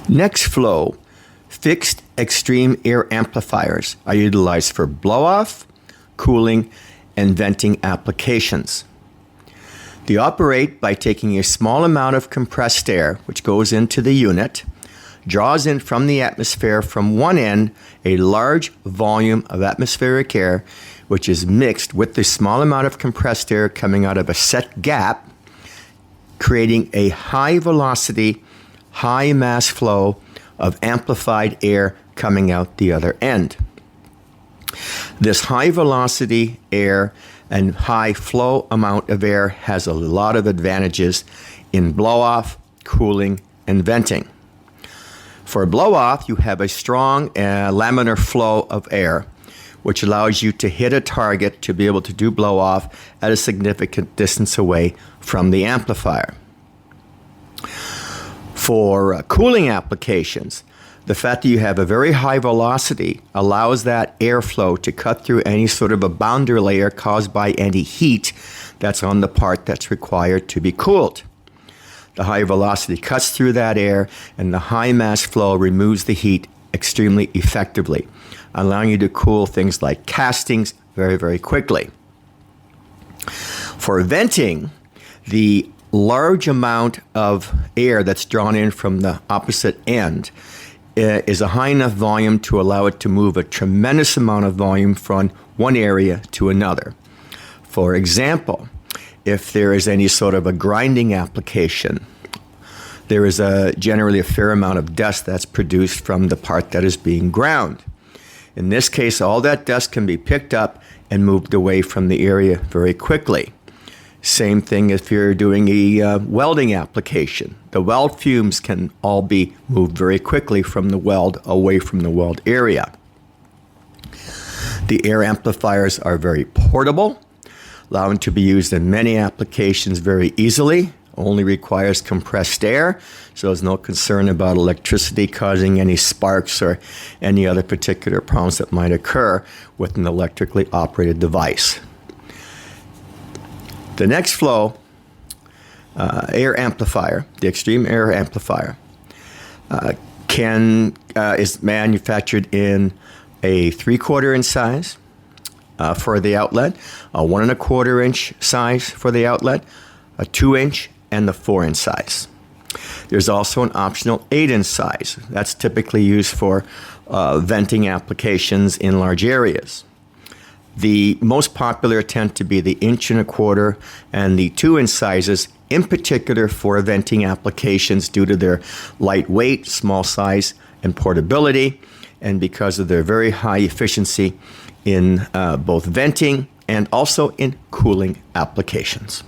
Next flow, fixed extreme air amplifiers are utilized for blow-off, cooling, and venting applications. They operate by taking a small amount of compressed air, which goes into the unit, draws in from the atmosphere from one end a large volume of atmospheric air, which is mixed with the small amount of compressed air coming out of a set gap, creating a high velocity, high mass flow of amplified air coming out the other end. This high velocity air and high flow amount of air has a lot of advantages in blow-off, cooling, and venting. For blow-off, you have a strong laminar flow of air, which allows you to hit a target to be able to do blow-off at a significant distance away from the amplifier. For cooling applications, the fact that you have a very high velocity allows that airflow to cut through any sort of a boundary layer caused by any heat that's on the part that's required to be cooled. The high velocity cuts through that air, and the high mass flow removes the heat extremely effectively, allowing you to cool things like castings very, very quickly. For venting, the large amount of air that's drawn in from the opposite end is a high enough volume to allow it to move a tremendous amount of volume from one area to another. For example, if there is any sort of a grinding application, there is generally a fair amount of dust that's produced from the part that is being ground. In this case, all that dust can be picked up and moved away from the area very quickly. Same thing if you're doing a welding application. The weld fumes can all be moved very quickly from the weld away from the weld area. The air amplifiers are very portable, allowing to be used in many applications very easily. Only requires compressed air, so there's no concern about electricity causing any sparks or any other particular problems that might occur with an electrically operated device. The next flow, air amplifier, the extreme air amplifier, is manufactured in a 3/4 inch size for the outlet, a 1 1/4 inch size for the outlet, a 2 inch, and the 4 inch size. There's also an optional 8 inch size. That's typically used for venting applications in large areas. The most popular tend to be the 1 1/4 inch and the 2 inch sizes, in particular for venting applications due to their lightweight, small size, and portability, and because of their very high efficiency in both venting and also in cooling applications.